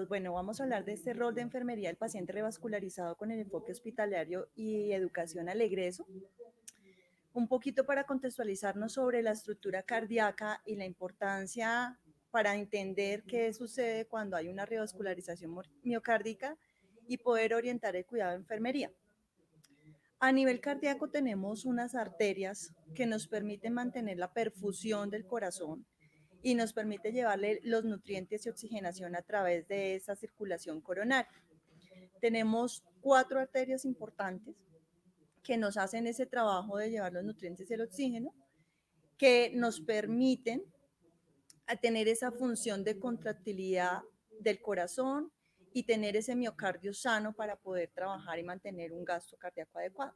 Bueno, vamos a hablar de este rol de enfermería del paciente revascularizado con el enfoque hospitalario y educación al egreso. Un poquito para contextualizarnos sobre la estructura cardíaca y la importancia para entender qué sucede cuando hay una revascularización miocárdica y poder orientar el cuidado de enfermería. A nivel cardíaco tenemos unas arterias que nos permiten mantener la perfusión del corazón y nos permite llevarle los nutrientes y oxigenación a través de esa circulación coronaria. Tenemos 4 arterias importantes que nos hacen ese trabajo de llevar los nutrientes y el oxígeno, que nos permiten a tener esa función de contractilidad del corazón y tener ese miocardio sano para poder trabajar y mantener un gasto cardíaco adecuado.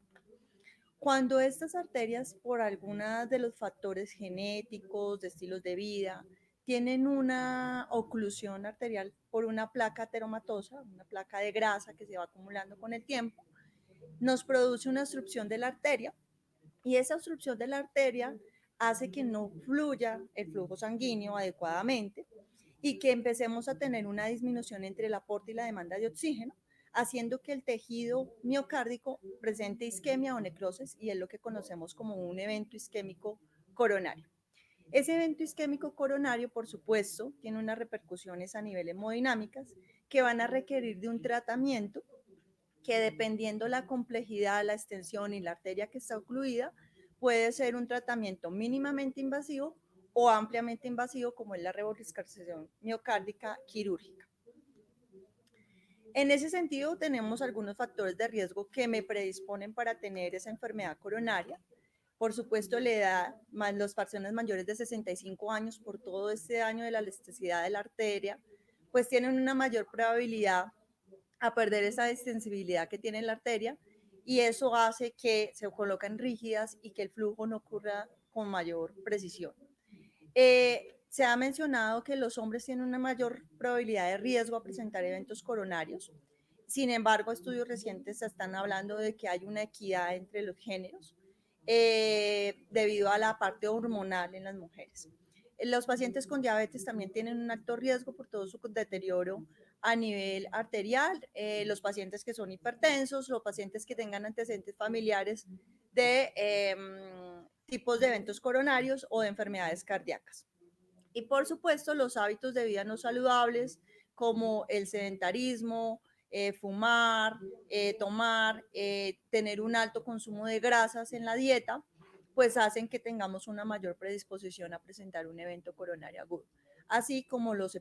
Cuando estas arterias, por algunos de los factores genéticos, de estilos de vida, tienen una oclusión arterial por una placa ateromatosa, una placa de grasa que se va acumulando con el tiempo, nos produce una obstrucción de la arteria y esa obstrucción de la arteria hace que no fluya el flujo sanguíneo adecuadamente y que empecemos a tener una disminución entre el aporte y la demanda de oxígeno, haciendo que el tejido miocárdico presente isquemia o necrosis y es lo que conocemos como un evento isquémico coronario. Ese evento isquémico coronario, por supuesto, tiene unas repercusiones a nivel hemodinámicas que van a requerir de un tratamiento que dependiendo la complejidad, la extensión y la arteria que está ocluida, puede ser un tratamiento mínimamente invasivo o ampliamente invasivo, como es la revascularización miocárdica quirúrgica. En ese sentido, tenemos algunos factores de riesgo que me predisponen para tener esa enfermedad coronaria. Por supuesto, la edad, más las personas mayores de 65 años, por todo este daño de la elasticidad de la arteria, pues tienen una mayor probabilidad a perder esa extensibilidad que tiene la arteria y eso hace que se coloquen rígidas y que el flujo no ocurra con mayor precisión. Se ha mencionado que los hombres tienen una mayor probabilidad de riesgo a presentar eventos coronarios. Sin embargo, estudios recientes están hablando de que hay una equidad entre los géneros debido a la parte hormonal en las mujeres. Los pacientes con diabetes también tienen un alto riesgo por todo su deterioro a nivel arterial, los pacientes que son hipertensos, los pacientes que tengan antecedentes familiares de tipos de eventos coronarios o de enfermedades cardíacas. Y por supuesto, los hábitos de vida no saludables como el sedentarismo, fumar, tomar, tener un alto consumo de grasas en la dieta, pues hacen que tengamos una mayor predisposición a presentar un evento coronario agudo, así como los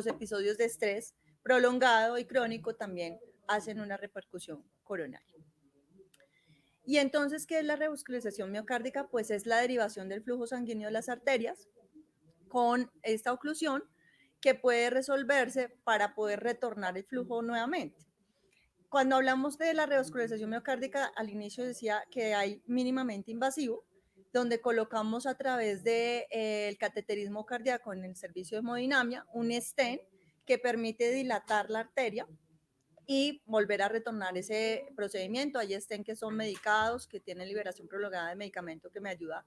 episodios de estrés prolongado y crónico también hacen una repercusión coronaria. Y entonces, ¿qué es la revascularización miocárdica? Pues es la derivación del flujo sanguíneo de las arterias con esta oclusión que puede resolverse para poder retornar el flujo nuevamente. Cuando hablamos de la revascularización miocárdica, al inicio decía que hay mínimamente invasivo, donde colocamos a través del cateterismo cardíaco en el servicio de hemodinamia un stent que permite dilatar la arteria y volver a retornar ese procedimiento. Hay estén que son medicados, que tienen liberación prolongada de medicamento que me ayuda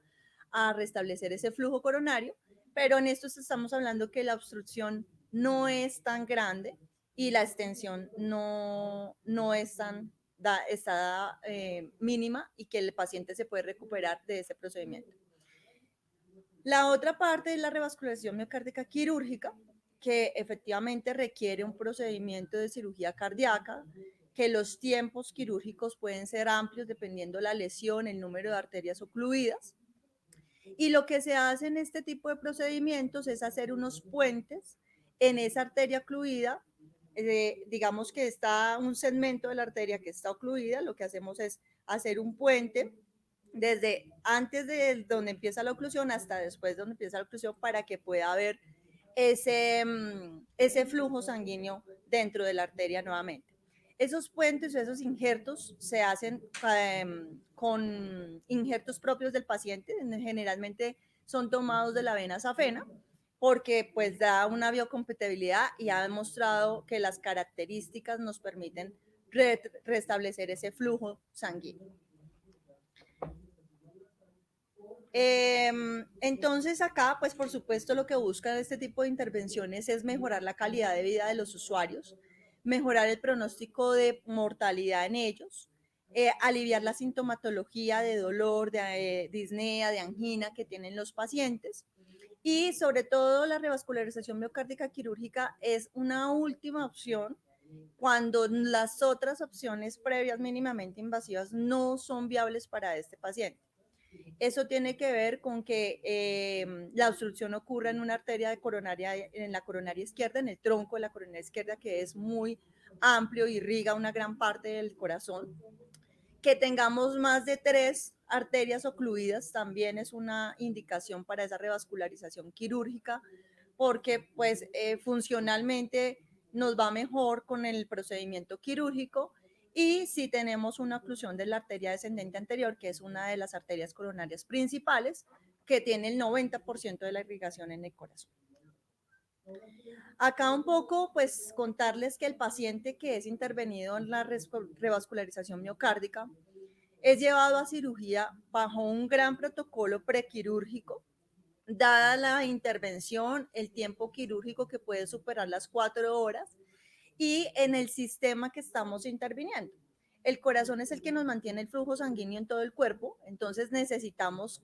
a restablecer ese flujo coronario, pero en esto estamos hablando que la obstrucción no es tan grande y la extensión no es tan está mínima y que el paciente se puede recuperar de ese procedimiento. La otra parte es la revascularización miocárdica quirúrgica, que efectivamente requiere un procedimiento de cirugía cardíaca, que los tiempos quirúrgicos pueden ser amplios dependiendo la lesión, el número de arterias ocluidas. Y lo que se hace en este tipo de procedimientos es hacer unos puentes en esa arteria ocluida. Digamos que está un segmento de la arteria que está ocluida, lo que hacemos es hacer un puente desde antes de donde empieza la oclusión hasta después de donde empieza la oclusión para que pueda haber ese flujo sanguíneo dentro de la arteria nuevamente. Esos puentes o esos injertos se hacen con injertos propios del paciente, generalmente son tomados de la vena safena, porque pues da una biocompatibilidad y ha demostrado que las características nos permiten restablecer ese flujo sanguíneo. Entonces acá, pues por supuesto lo que buscan este tipo de intervenciones es mejorar la calidad de vida de los usuarios, mejorar el pronóstico de mortalidad en ellos, aliviar la sintomatología de dolor, de disnea, de angina que tienen los pacientes. Y sobre todo la revascularización miocárdica quirúrgica es una última opción cuando las otras opciones previas mínimamente invasivas no son viables para este paciente. Eso tiene que ver con que la obstrucción ocurra en una arteria de coronaria, en la coronaria izquierda, en el tronco de la coronaria izquierda, que es muy amplio y irriga una gran parte del corazón. Que tengamos más de 3 arterias ocluidas también es una indicación para esa revascularización quirúrgica, porque pues funcionalmente nos va mejor con el procedimiento quirúrgico y si tenemos una oclusión de la arteria descendente anterior, que es una de las arterias coronarias principales, que tiene el 90% de la irrigación en el corazón. Acá un poco, pues contarles que el paciente que es intervenido en la revascularización miocárdica es llevado a cirugía bajo un gran protocolo prequirúrgico, dada la intervención, el tiempo quirúrgico que puede superar las 4 horas y en el sistema que estamos interviniendo. El corazón es el que nos mantiene el flujo sanguíneo en todo el cuerpo, entonces necesitamos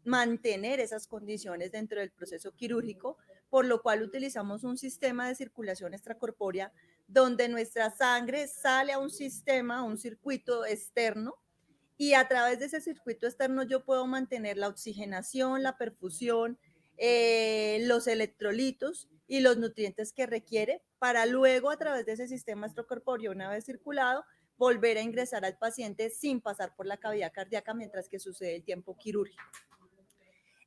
mantener esas condiciones dentro del proceso quirúrgico, por lo cual utilizamos un sistema de circulación extracorpórea donde nuestra sangre sale a un sistema, a un circuito externo, y a través de ese circuito externo yo puedo mantener la oxigenación, la perfusión, los electrolitos y los nutrientes que requiere para luego a través de ese sistema extracorpóreo, una vez circulado, volver a ingresar al paciente sin pasar por la cavidad cardíaca mientras que sucede el tiempo quirúrgico.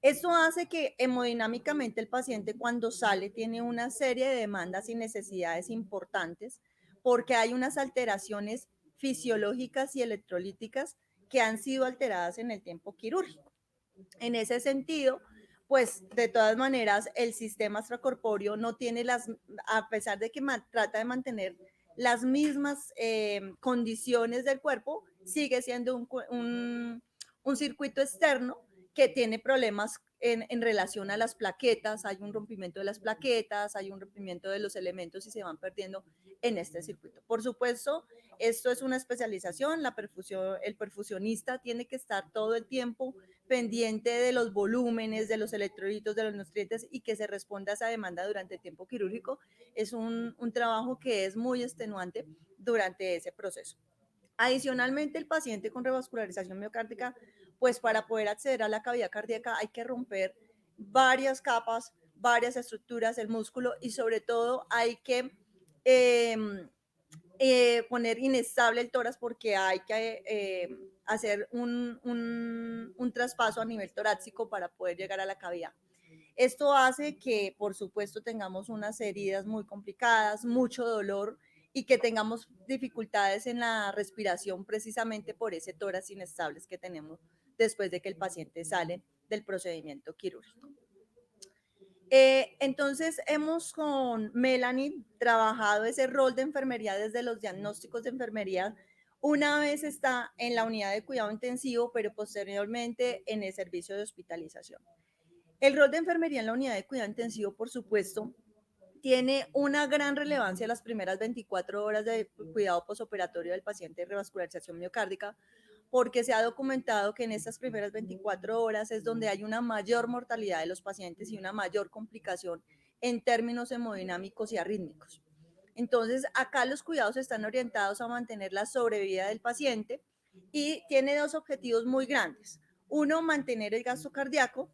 Esto hace que hemodinámicamente el paciente cuando sale tiene una serie de demandas y necesidades importantes porque hay unas alteraciones fisiológicas y electrolíticas que han sido alteradas en el tiempo quirúrgico. En ese sentido, pues de todas maneras el sistema extracorpóreo no tiene las, a pesar de que trata de mantener las mismas condiciones del cuerpo, sigue siendo un circuito externo que tiene problemas en relación a las plaquetas, hay un rompimiento de las plaquetas, hay un rompimiento de los elementos y se van perdiendo en este circuito. Por supuesto, esto es una especialización, la perfusión, el perfusionista tiene que estar todo el tiempo pendiente de los volúmenes, de los electrolitos, de los nutrientes y que se responda a esa demanda durante el tiempo quirúrgico. Es un trabajo que es muy extenuante durante ese proceso. Adicionalmente, el paciente con revascularización miocárdica, pues para poder acceder a la cavidad cardíaca hay que romper varias capas, varias estructuras del músculo y sobre todo hay que eh, poner inestable el tórax porque hay que hacer un traspaso a nivel torácico para poder llegar a la cavidad. Esto hace que, por supuesto, tengamos unas heridas muy complicadas, mucho dolor y que tengamos dificultades en la respiración precisamente por ese tórax inestable que tenemos después de que el paciente sale del procedimiento quirúrgico. Entonces, hemos con Melanie trabajado ese rol de enfermería desde los diagnósticos de enfermería. Una vez está en la unidad de cuidado intensivo, pero posteriormente en el servicio de hospitalización. El rol de enfermería en la unidad de cuidado intensivo, por supuesto, tiene una gran relevancia las primeras 24 horas de cuidado posoperatorio del paciente de revascularización miocárdica, porque se ha documentado que en estas primeras 24 horas es donde hay una mayor mortalidad de los pacientes y una mayor complicación en términos hemodinámicos y arrítmicos. Entonces, acá los cuidados están orientados a mantener la sobrevida del paciente y tiene dos objetivos muy grandes. Uno, mantener el gasto cardíaco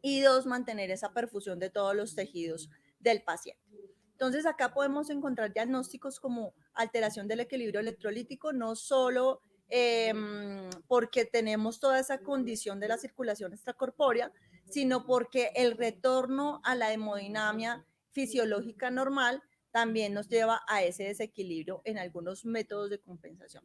y dos, mantener esa perfusión de todos los tejidos del paciente. Entonces, acá podemos encontrar diagnósticos como alteración del equilibrio electrolítico, no solo porque tenemos toda esa condición de la circulación extracorpórea, sino porque el retorno a la hemodinamia fisiológica normal también nos lleva a ese desequilibrio en algunos métodos de compensación.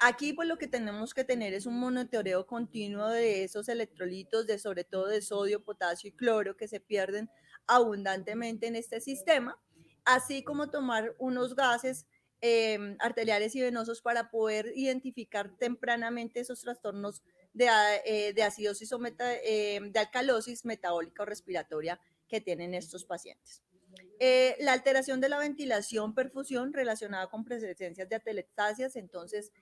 Aquí pues lo que tenemos que tener es un monitoreo continuo de esos electrolitos, de sobre todo de sodio, potasio y cloro que se pierden abundantemente en este sistema, así como tomar unos gases arteriales y venosos para poder identificar tempranamente esos trastornos de acidosis de alcalosis metabólica o respiratoria que tienen estos pacientes. La alteración de la ventilación, perfusión relacionada con presencias de atelectasias, entonces,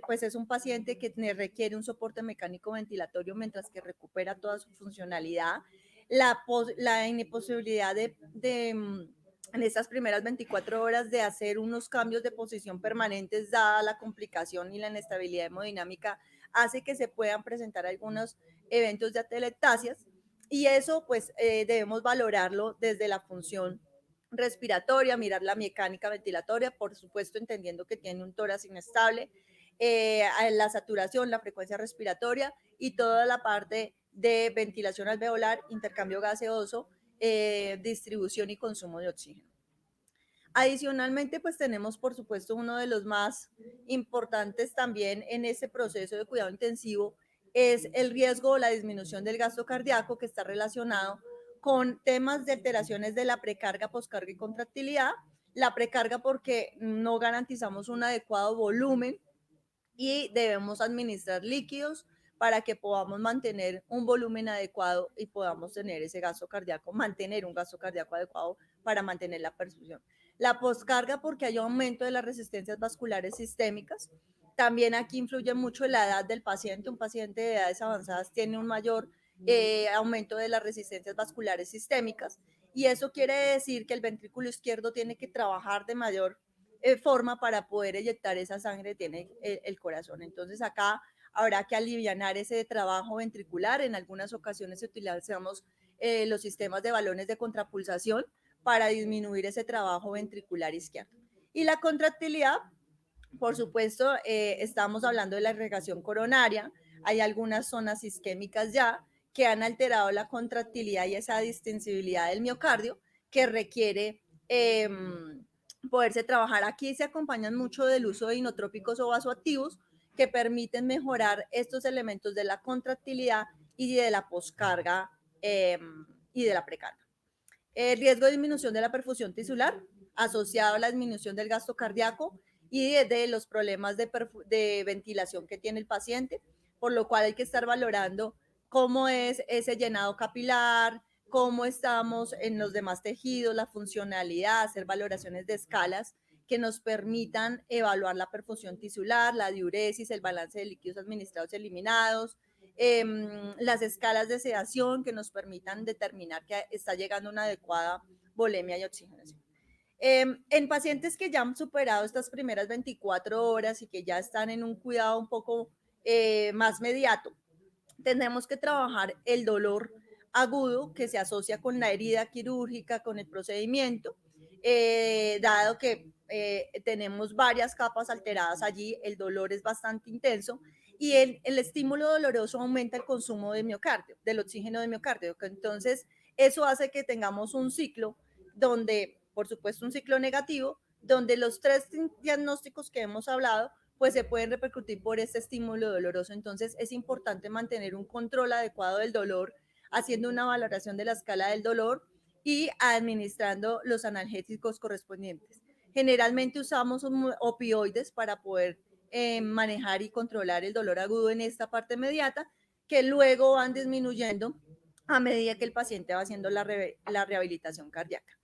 pues es un paciente que requiere un soporte mecánico ventilatorio mientras que recupera toda su funcionalidad. La imposibilidad en estas primeras 24 horas de hacer unos cambios de posición permanentes, dada la complicación y la inestabilidad hemodinámica, hace que se puedan presentar algunos eventos de atelectasias y eso pues debemos valorarlo desde la función respiratoria, mirar la mecánica ventilatoria, por supuesto entendiendo que tiene un tórax inestable, la saturación, la frecuencia respiratoria y toda la parte de ventilación alveolar, intercambio gaseoso, distribución y consumo de oxígeno. Adicionalmente, pues tenemos, por supuesto, uno de los más importantes también en ese proceso de cuidado intensivo, es el riesgo o la disminución del gasto cardíaco que está relacionado con temas de alteraciones de la precarga, poscarga y contractilidad. La precarga porque no garantizamos un adecuado volumen y debemos administrar líquidos para que podamos mantener un volumen adecuado y podamos tener ese gasto cardíaco, mantener un gasto cardíaco adecuado para mantener la perfusión. La poscarga porque hay aumento de las resistencias vasculares sistémicas. También aquí influye mucho la edad del paciente. Un paciente de edades avanzadas tiene un mayor aumento de las resistencias vasculares sistémicas y eso quiere decir que el ventrículo izquierdo tiene que trabajar de mayor forma para poder eyectar esa sangre tiene el corazón. Entonces acá habrá que alivianar ese trabajo ventricular. En algunas ocasiones utilizamos los sistemas de balones de contrapulsación para disminuir ese trabajo ventricular izquierdo. Y la contractilidad, por supuesto, estamos hablando de la irrigación coronaria. Hay algunas zonas isquémicas ya que han alterado la contractilidad y esa distensibilidad del miocardio que requiere poderse trabajar. Aquí se acompañan mucho del uso de inotrópicos o vasoactivos que permiten mejorar estos elementos de la contractilidad y de la poscarga y de la precarga. El riesgo de disminución de la perfusión tisular asociado a la disminución del gasto cardíaco y de los problemas de ventilación que tiene el paciente, por lo cual hay que estar valorando cómo es ese llenado capilar, cómo estamos en los demás tejidos, la funcionalidad, hacer valoraciones de escalas que nos permitan evaluar la perfusión tisular, la diuresis, el balance de líquidos administrados y eliminados, las escalas de sedación que nos permitan determinar que está llegando una adecuada volemia y oxigenación. En pacientes que ya han superado estas primeras 24 horas y que ya están en un cuidado un poco más mediato, tenemos que trabajar el dolor agudo que se asocia con la herida quirúrgica, con el procedimiento, dado que tenemos varias capas alteradas allí, el dolor es bastante intenso y el estímulo doloroso aumenta el consumo de miocardio, del oxígeno de miocardio. Entonces, eso hace que tengamos un ciclo donde, por supuesto, un ciclo negativo, donde los tres diagnósticos que hemos hablado pues se pueden repercutir por este estímulo doloroso. Entonces es importante mantener un control adecuado del dolor, haciendo una valoración de la escala del dolor y administrando los analgésicos correspondientes. Generalmente usamos opioides para poder manejar y controlar el dolor agudo en esta parte inmediata, que luego van disminuyendo a medida que el paciente va haciendo la rehabilitación cardíaca.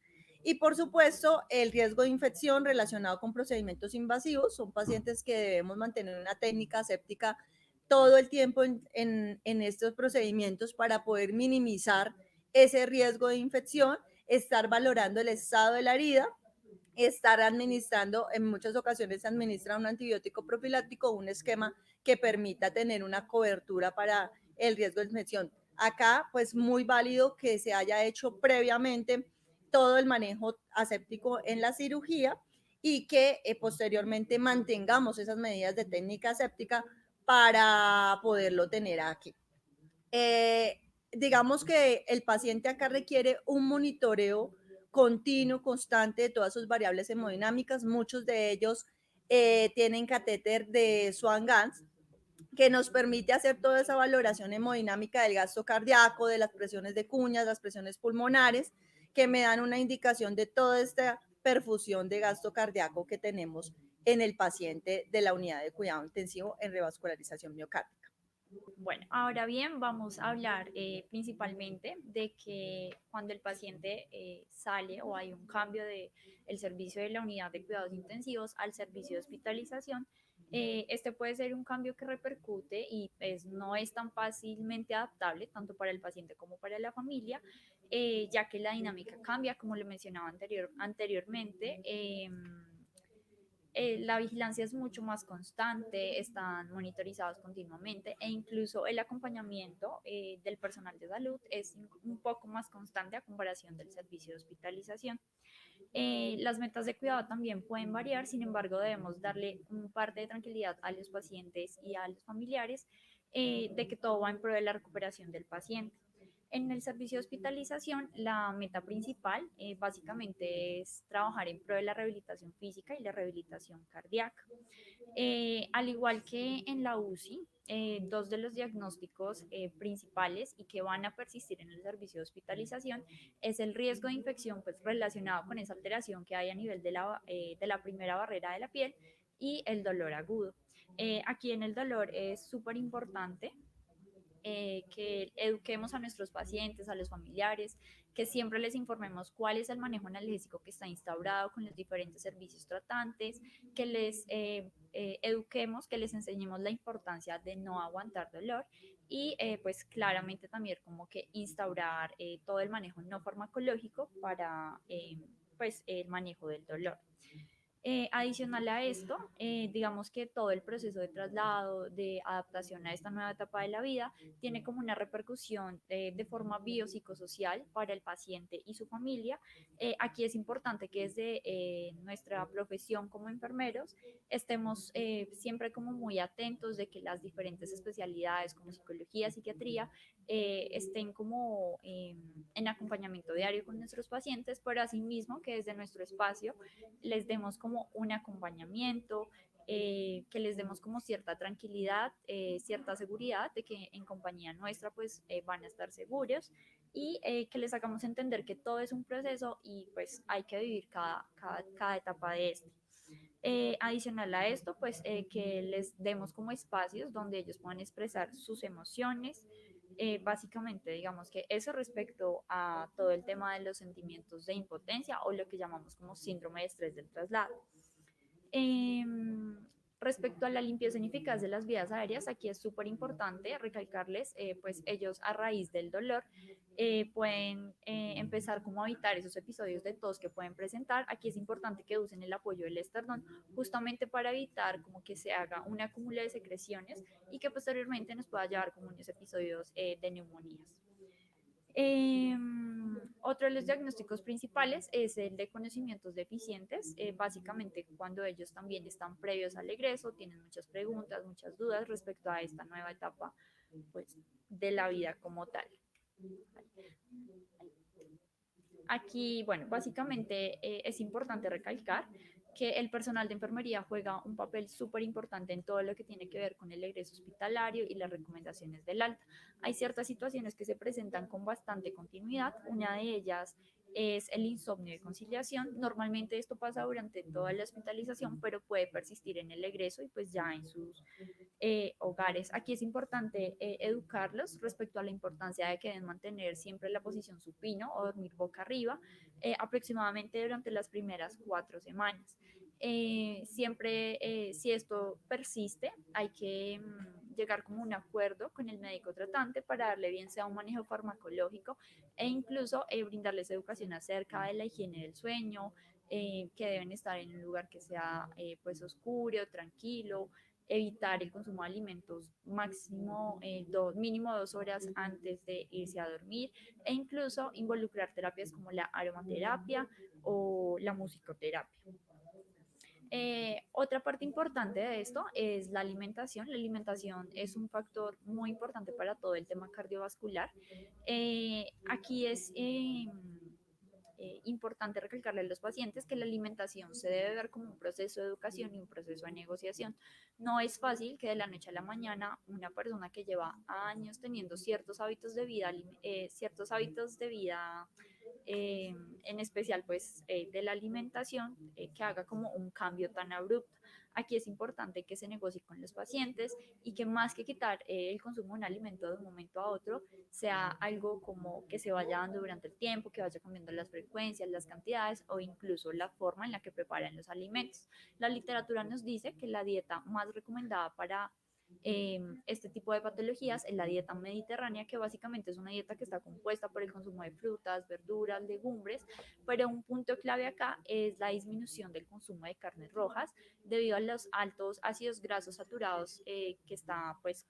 Y por supuesto, el riesgo de infección relacionado con procedimientos invasivos. Son pacientes que debemos mantener una técnica aséptica todo el tiempo en estos procedimientos para poder minimizar ese riesgo de infección, estar valorando el estado de la herida, estar administrando, en muchas ocasiones se administra un antibiótico profiláctico, un esquema que permita tener una cobertura para el riesgo de infección. Acá, pues muy válido que se haya hecho previamente todo el manejo aséptico en la cirugía y que posteriormente mantengamos esas medidas de técnica aséptica para poderlo tener aquí. Digamos que el paciente acá requiere un monitoreo continuo, constante de todas sus variables hemodinámicas. Muchos de ellos tienen catéter de Swan-Ganz, que nos permite hacer toda esa valoración hemodinámica del gasto cardíaco, de las presiones de cuñas, las presiones pulmonares, que me dan una indicación de toda esta perfusión de gasto cardíaco que tenemos en el paciente de la unidad de cuidado intensivo en revascularización miocárdica. Bueno, ahora bien, vamos a hablar principalmente de que cuando el paciente sale o hay un cambio de el servicio de la unidad de cuidados intensivos al servicio de hospitalización, este puede ser un cambio que repercute y pues, no es tan fácilmente adaptable tanto para el paciente como para la familia, ya que la dinámica cambia, como lo mencionaba anteriormente. La vigilancia es mucho más constante, están monitorizados continuamente e incluso el acompañamiento del personal de salud es un poco más constante a comparación del servicio de hospitalización. Las metas de cuidado también pueden variar, sin embargo debemos darle un parte de tranquilidad a los pacientes y a los familiares de que todo va en pro de la recuperación del paciente. En el servicio de hospitalización, la meta principal básicamente es trabajar en pro de la rehabilitación física y la rehabilitación cardíaca. Al igual que en la UCI, dos de los diagnósticos principales y que van a persistir en el servicio de hospitalización es el riesgo de infección pues, relacionado con esa alteración que hay a nivel de la primera barrera de la piel y el dolor agudo. Aquí en el dolor es súper importante que eduquemos a nuestros pacientes, a los familiares, que siempre les informemos cuál es el manejo analgésico que está instaurado con los diferentes servicios tratantes, que les eduquemos, que les enseñemos la importancia de no aguantar dolor y pues claramente también como que instaurar todo el manejo no farmacológico para pues el manejo del dolor. Adicional a esto, digamos que todo el proceso de traslado, de adaptación a esta nueva etapa de la vida, tiene como una repercusión de forma biopsicosocial para el paciente y su familia. Aquí es importante que desde nuestra profesión como enfermeros estemos siempre como muy atentos de que las diferentes especialidades como psicología, psiquiatría, estén como en acompañamiento diario con nuestros pacientes, pero asimismo que desde nuestro espacio les demos como un acompañamiento, que les demos como cierta tranquilidad, cierta seguridad de que en compañía nuestra pues van a estar seguros y que les hagamos entender que todo es un proceso y pues hay que vivir cada etapa de este. Adicional a esto, pues que les demos como espacios donde ellos puedan expresar sus emociones. Básicamente, digamos que eso respecto a todo el tema de los sentimientos de impotencia o lo que llamamos como síndrome de estrés del traslado. Eh, Respecto a la limpieza ineficaz de las vías aéreas, aquí es súper importante recalcarles, pues ellos a raíz del dolor pueden empezar como a evitar esos episodios de tos que pueden presentar. Aquí es importante que usen el apoyo del esternón justamente para evitar como que se haga una acúmulo de secreciones y que posteriormente nos pueda llevar como unos episodios de neumonías. Eh, Otro de los diagnósticos principales es el de conocimientos deficientes, básicamente cuando ellos también están previos al egreso, tienen muchas preguntas, muchas dudas respecto a esta nueva etapa pues, de la vida como tal. Aquí, bueno, básicamente es importante recalcar que el personal de enfermería juega un papel súper importante en todo lo que tiene que ver con el egreso hospitalario y las recomendaciones del alta. Hay ciertas situaciones que se presentan con bastante continuidad. Una de ellas es el insomnio de conciliación. Normalmente esto pasa durante toda la hospitalización, pero puede persistir en el egreso y pues ya en sus hogares. Aquí es importante educarlos respecto a la importancia de que deben mantener siempre la posición supino o dormir boca arriba, aproximadamente durante las primeras 4 semanas. Siempre, si esto persiste, hay que llegar como un acuerdo con el médico tratante para darle bien sea un manejo farmacológico e incluso brindarles educación acerca de la higiene del sueño, que deben estar en un lugar que sea pues oscuro, tranquilo, evitar el consumo de alimentos máximo, mínimo 2 horas antes de irse a dormir e incluso involucrar terapias como la aromaterapia o la musicoterapia. Otra parte importante de esto es la alimentación. La alimentación es un factor muy importante para todo el tema cardiovascular. Aquí es importante recalcarle a los pacientes que la alimentación se debe ver como un proceso de educación y un proceso de negociación. No es fácil que de la noche a la mañana una persona que lleva años teniendo ciertos hábitos de vida en especial pues de la alimentación, que haga como un cambio tan abrupto. Aquí es importante que se negocie con los pacientes y que más que quitar el consumo de un alimento de un momento a otro, sea algo como que se vaya dando durante el tiempo, que vaya cambiando las frecuencias, las cantidades o incluso la forma en la que preparan los alimentos. La literatura nos dice que la dieta más recomendada para este tipo de patologías es la dieta mediterránea, que básicamente es una dieta que está compuesta por el consumo de frutas, verduras, legumbres, pero un punto clave acá es la disminución del consumo de carnes rojas debido a los altos ácidos grasos saturados que está pues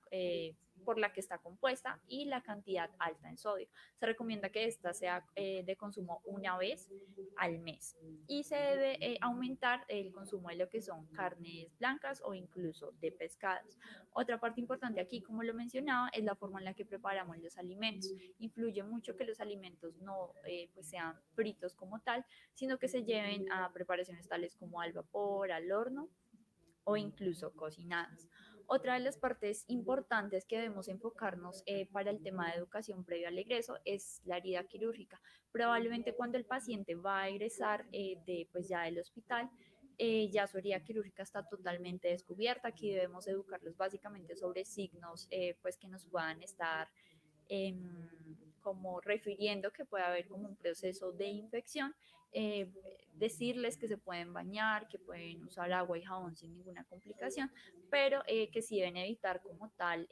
por la que está compuesta y la cantidad alta en sodio. Se recomienda que esta sea de consumo una vez al mes y se debe aumentar el consumo de lo que son carnes blancas o incluso de pescados. Otra parte importante aquí, como lo mencionaba, es la forma en la que preparamos los alimentos. Influye mucho que los alimentos no pues sean fritos como tal, sino que se lleven a preparaciones tales como al vapor, al horno o incluso cocinadas. Otra de las partes importantes que debemos enfocarnos para el tema de educación previo al egreso es la herida quirúrgica. Probablemente cuando el paciente va a egresar pues ya del hospital, ya su herida quirúrgica está totalmente descubierta. Aquí debemos educarlos básicamente sobre signos pues que nos puedan estar eh, como refiriendo que puede haber como un proceso de infección, eh, decirles que se pueden bañar, que pueden usar agua y jabón sin ninguna complicación, pero que sí deben evitar como tal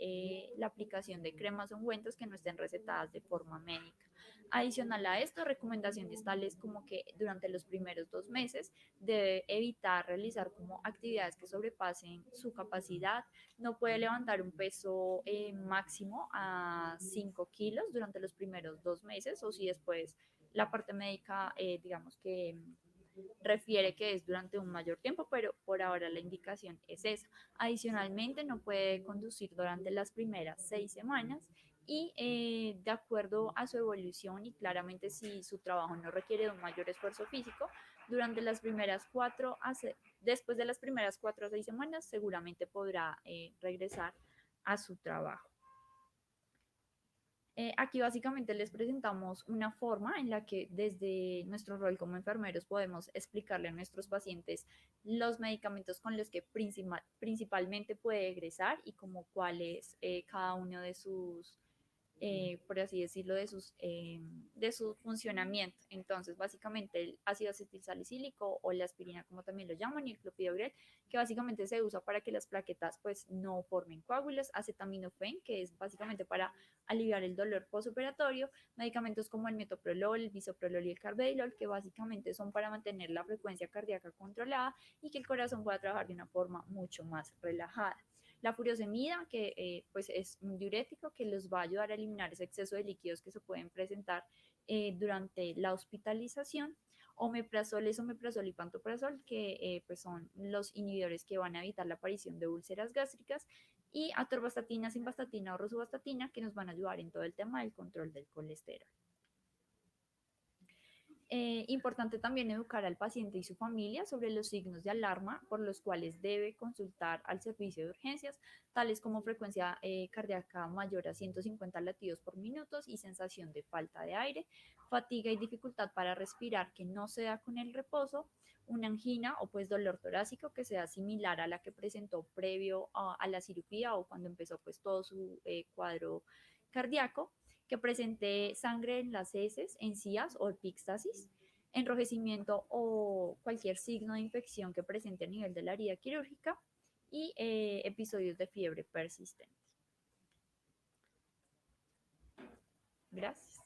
la aplicación de cremas o ungüentos que no estén recetadas de forma médica. Adicional a esto, recomendaciones tales como que durante los primeros 2 meses debe evitar realizar como actividades que sobrepasen su capacidad, no puede levantar un peso máximo a 5 kilos durante los primeros 2 meses o si después la parte médica, digamos que refiere que es durante un mayor tiempo, pero por ahora la indicación es esa. Adicionalmente, no puede conducir durante las primeras 6 semanas y de acuerdo a su evolución y claramente si su trabajo no requiere de un mayor esfuerzo físico, durante las primeras 4 a 6, después de las primeras 4 a 6 semanas seguramente podrá regresar a su trabajo. Aquí básicamente les presentamos una forma en la que desde nuestro rol como enfermeros podemos explicarle a nuestros pacientes los medicamentos con los que principalmente puede egresar y como cuál es cada uno de sus por así decirlo, de su funcionamiento. Entonces, básicamente el ácido acetilsalicílico o la aspirina, como también lo llaman, y el clopidogrel, que básicamente se usa para que las plaquetas pues no formen coágulos, acetaminofén, que es básicamente para aliviar el dolor postoperatorio, medicamentos como el metoprolol, el bisoprolol y el carvedilol, que básicamente son para mantener la frecuencia cardíaca controlada y que el corazón pueda trabajar de una forma mucho más relajada. La furosemida, que pues es un diurético que los va a ayudar a eliminar ese exceso de líquidos que se pueden presentar durante la hospitalización. Omeprazol y pantoprazol, que pues son los inhibidores que van a evitar la aparición de úlceras gástricas, y atorvastatina, simvastatina o rosuvastatina, que nos van a ayudar en todo el tema del control del colesterol. Importante también educar al paciente y su familia sobre los signos de alarma por los cuales debe consultar al servicio de urgencias, tales como frecuencia cardíaca mayor a 150 latidos por minuto y sensación de falta de aire, fatiga y dificultad para respirar que no se da con el reposo, una angina o pues dolor torácico que sea similar a la que presentó previo a la cirugía o cuando empezó pues todo su cuadro cardíaco, que presente sangre en las heces, encías o epíxtasis, enrojecimiento o cualquier signo de infección que presente a nivel de la herida quirúrgica y episodios de fiebre persistente. Gracias.